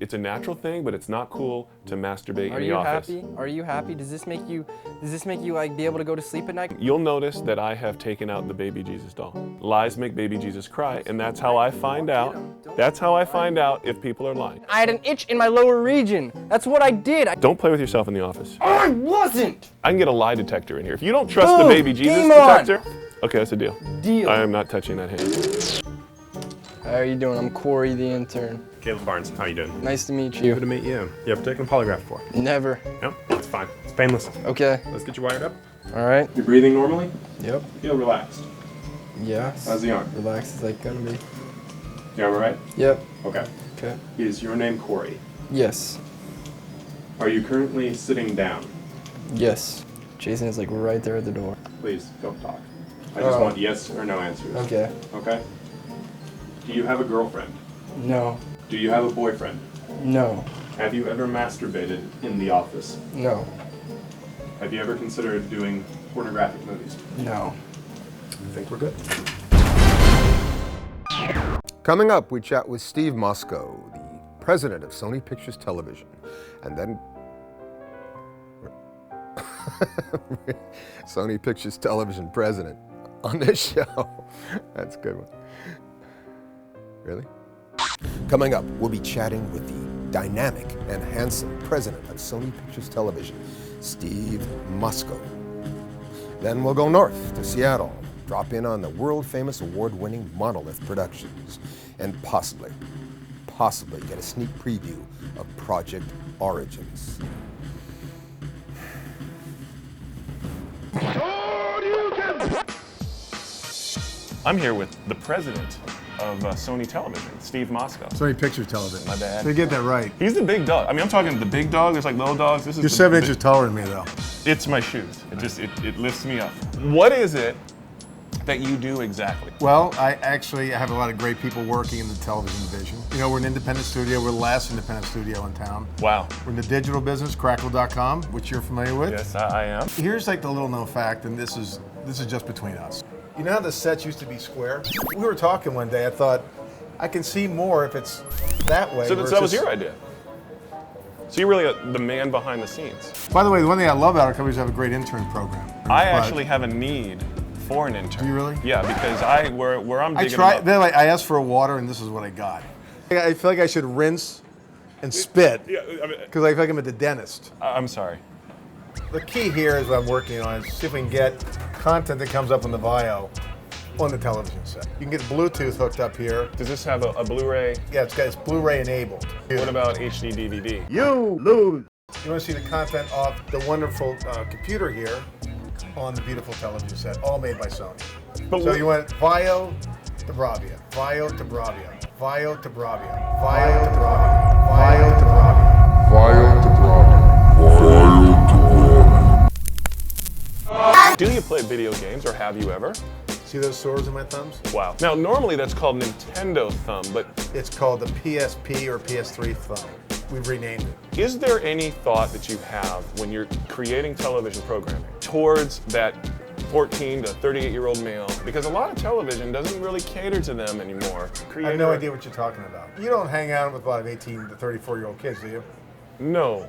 It's a natural thing, but it's not cool to masturbate Are in you the office. happy? Are you happy? Does this make you like be able to go to sleep at night? You'll notice that I have taken out the baby Jesus doll. Lies make baby Jesus cry, and that's how I find out. That's how I find out if people are lying. I had an itch in my lower region. That's what I did. Don't play with yourself in the office. I wasn't! I can get a lie detector in here. If you don't trust the Boom! baby Jesus Game on! detector, okay, that's a deal. Deal. I am not touching that hand. How are you doing? I'm Corey, the intern. Caleb Barnes, how you doing? Nice to meet you. Good to meet you. You ever taken a polygraph before? Never. No, it's fine. It's painless. Okay. Let's get you wired up. All right. You're breathing normally? Yep. Feel relaxed. Yes. How's the arm? Relaxed as like gonna be. You all right? Yep. Okay. Okay. Is your name Corey? Yes. Are you currently sitting down? Yes. Jason is like right there at the door. Please, don't talk. I just want yes or no answers. Okay. Okay? Do you have a girlfriend? No. Do you have a boyfriend? No. Have you ever masturbated in the office? No. Have you ever considered doing pornographic movies? No. I think we're good. Coming up, we chat with Steve Mosco, the president of Sony Pictures Television, and then Sony Pictures Television president on this show. That's a good one. Really? Coming up, we'll be chatting with the dynamic and handsome president of Sony Pictures Television, Steve Mosco. Then we'll go north to Seattle, drop in on the world-famous award-winning Monolith Productions, and possibly get a sneak preview of Project Origins. I'm here with the president of Sony Television, Steve Mosco. Sony Pictures Television. My bad. So you get that right. He's the big dog. I mean, I'm talking the big dog. There's like little dogs. This is You're 7 inches taller than me, though. It's my shoes. It lifts me up. What is it that you do exactly? Well, I have a lot of great people working in the television division. You know, we're an independent studio. We're the last independent studio in town. Wow. We're in the digital business, crackle.com, which you're familiar with. Yes, I am. Here's like the little known fact, and this is just between us. You know how the sets used to be square? We were talking one day, I thought, I can see more if it's that way. So that was your idea. So you're really the man behind the scenes. By the way, the one thing I love about our company is we have a great intern program. I actually have a need for an intern. Do you really? Yeah, because where I'm digging Then I asked for a water, and this is what I got. I feel like I should rinse and spit because I feel like I'm at the dentist. I'm sorry. The key here is what I'm working on is see if we can get content that comes up on the bio on the television set. You can get Bluetooth hooked up here. Does this have a Blu-ray? Yeah, it's Blu-ray enabled. What about HD DVD? You lose. You want to see the content off the wonderful computer here on the beautiful television set, all made by Sony. So you want Vio to Bravia, Vio to Bravia, Vio to Bravia, Vio to Bravia, Vio to Bravia, Vio to Bravia, Vio to Bravia. Do you play video games, or have you ever? See those sores in my thumbs? Wow. Now, normally that's called Nintendo thumb, but It's called the PSP or PS3 thumb. We've renamed it. is there any thought that you have when you're creating television programming towards that 14 to 38-year-old male? Because a lot of television doesn't really cater to them anymore. I have no idea what you're talking about. You don't hang out with a lot of 18 to 34-year-old kids, do you? No.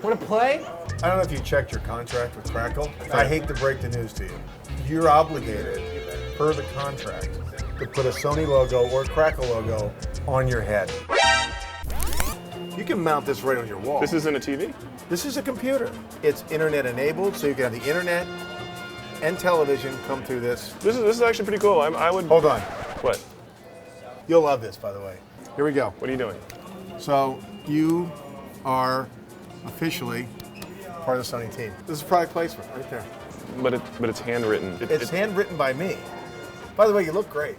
Want to play? I don't know if you checked your contract with Crackle. I hate to break the news to you. You're obligated, per the contract, to put a Sony logo or a Crackle logo on your head. You can mount this right on your wall. This isn't a TV? This is a computer. It's internet enabled, so you can have the internet and television come through this. This is actually pretty cool. I would. Hold on. What? You'll love this, by the way. Here we go. What are you doing? So you are officially part of the Sony team. This is product placement right there. But it's handwritten. It's handwritten by me. By the way, you look great.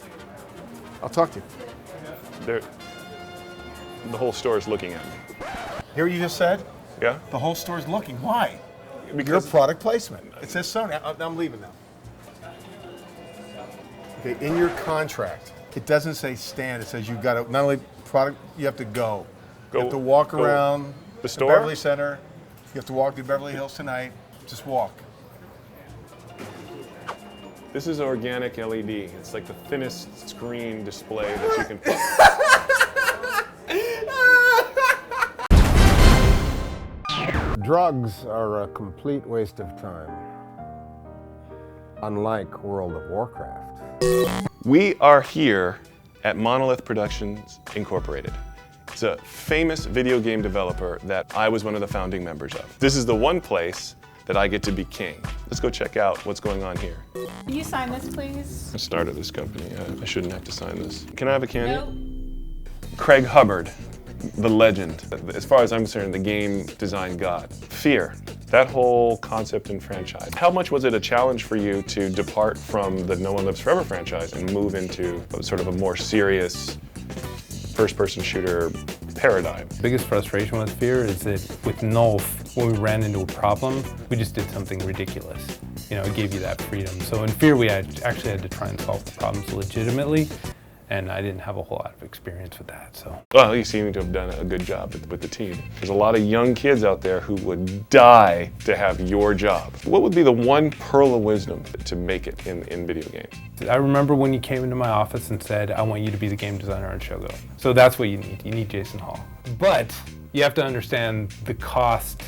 I'll talk to you. The whole store is looking at me. Hear what you just said? Yeah? The whole store's looking. Why? Because Your product placement. It says Sony. I'm leaving now. Okay, in your contract, it doesn't say stand. It says you've got to, not only product, you have to go. You have to walk around the store? Beverly Center. You have to walk to Beverly Hills tonight. Just walk. This is organic LED. It's like the thinnest screen display that you can put. Drugs are a complete waste of time. Unlike World of Warcraft. We are here at Monolith Productions Incorporated. It's a famous video game developer that I was one of the founding members of. This is the one place that I get to be king. Let's go check out what's going on here. Will you sign this, please? I started this company. I shouldn't have to sign this. Can I have a candy? No. Craig Hubbard, the legend. As far as I'm concerned, the game design god. Fear, that whole concept and franchise. How much was it a challenge for you to depart from the No One Lives Forever franchise and move into sort of a more serious first-person shooter paradigm? The biggest frustration with Fear is that with Nulf, when we ran into a problem, we just did something ridiculous. You know, it gave you that freedom. So in Fear, we actually had to try and solve the problems legitimately, and I didn't have a whole lot of experience with that, so. Well, you seem to have done a good job with the team. There's a lot of young kids out there who would die to have your job. What would be the one pearl of wisdom to make it in video games? I remember when you came into my office and said, I want you to be the game designer on Shogo. So that's what you need. You need Jason Hall. But you have to understand the cost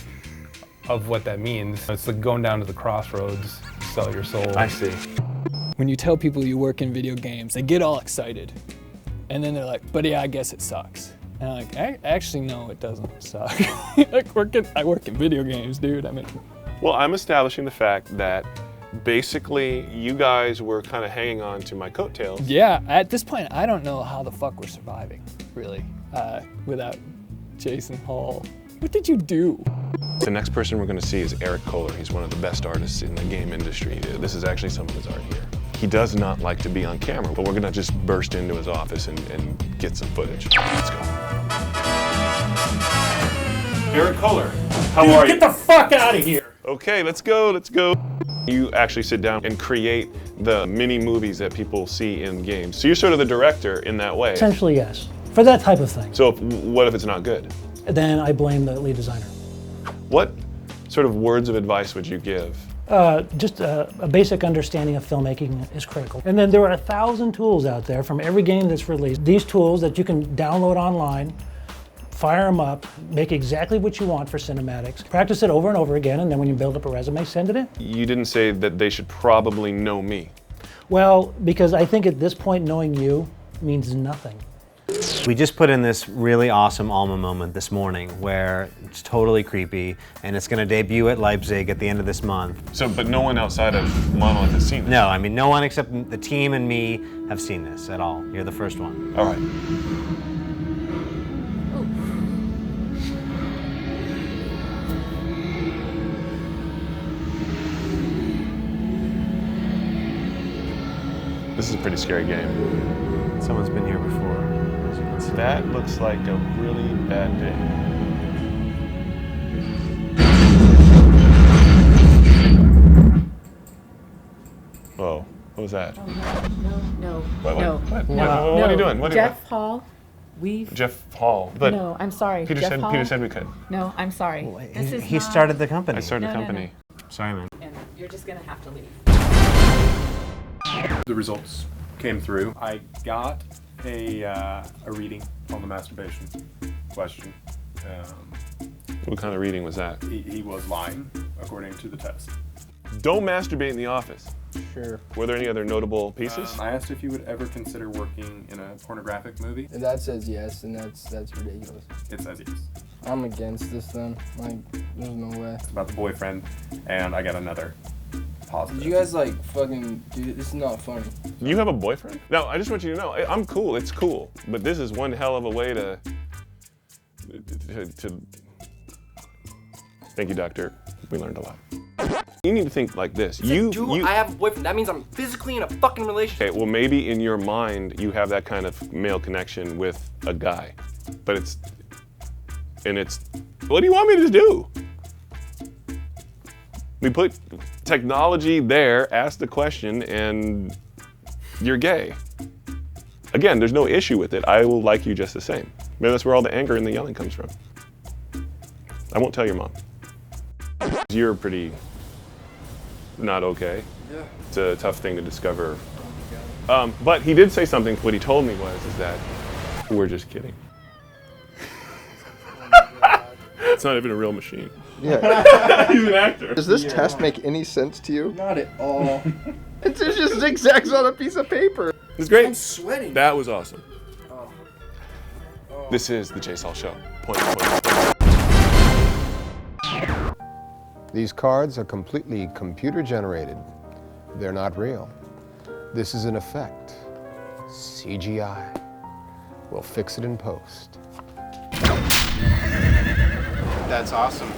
of what that means. It's like going down to the crossroads, sell your soul. I see. When you tell people you work in video games, they get all excited. And then they're like, but yeah, I guess it sucks. And I'm like, actually, no, it doesn't suck. I work in video games, dude. I mean. Well, I'm establishing the fact that basically you guys were kind of hanging on to my coattails. Yeah, at this point, I don't know how the fuck we're surviving, really, without Jason Hall. What did you do? The next person we're going to see is Eric Kohler. He's one of the best artists in the game industry. This is actually some of his art here. He does not like to be on camera, but we're going to just burst into his office and get some footage. Let's go. Eric Kohler, how are you? Get the fuck out of here! Okay, let's go, let's go. You actually sit down and create the mini movies that people see in games. So you're sort of the director in that way. Essentially, yes. For that type of thing. So what if it's not good? Then I blame the lead designer. What sort of words of advice would you give? Just a basic understanding of filmmaking is critical. And then there are 1,000 tools out there from every game that's released. These tools that you can download online, fire them up, make exactly what you want for cinematics, practice it over and over again, and then when you build up a resume, send it in. You didn't say that they should probably know me. Well, because I think at this point knowing you means nothing. We just put in this really awesome Alma moment this morning where it's totally creepy and it's going to debut at Leipzig at the end of this month. So, but no one outside of Monolith has seen this? No, I mean, no one except the team and me have seen this at all. You're the first one. All right. This is a pretty scary game. Someone's been here before. That looks like a really bad day. Whoa, what was that? Oh, no. What No. are you doing? Jeff Hall, Jeff Hall. But no, I'm sorry. Peter Jeff said Hall? Peter said we could. No, I'm sorry. This is He not- started the company. I started No, a no, company. Sorry, man. And you're just gonna have to leave. The results came through. I got a reading on the masturbation question. What kind of reading was that? He was lying, according to the test. Don't masturbate in the office. Sure. Were there any other notable pieces? I asked if you would ever consider working in a pornographic movie. If that says yes, then that's ridiculous. It says yes. I'm against this then. Like, there's no way. It's about the boyfriend, and I got another positive. Did you guys like fucking, dude, this is not funny. You have a boyfriend? No, I just want you to know, I'm cool, it's cool. But this is one hell of a way to Thank you, doctor. We learned a lot. You need to think like this. Dude, I have a boyfriend. That means I'm physically in a fucking relationship. Okay, well maybe in your mind you have that kind of male connection with a guy. But it's, what do you want me to do? We put technology there, ask the question, and you're gay. Again, there's no issue with it. I will like you just the same. Maybe that's where all the anger and the yelling comes from. I won't tell your mom. You're pretty not okay. Yeah. It's a tough thing to discover. But he did say something, what he told me was, is that we're just kidding. It's not even a real machine. Yeah. He's an actor. Does this test make any sense to you? Not at all. It's just zigzags on a piece of paper. It's great. I'm sweating. That was awesome. Oh. This is the Jace Hall Show. Point. These cards are completely computer generated. They're not real. This is an effect. CGI. We'll fix it in post. That's awesome.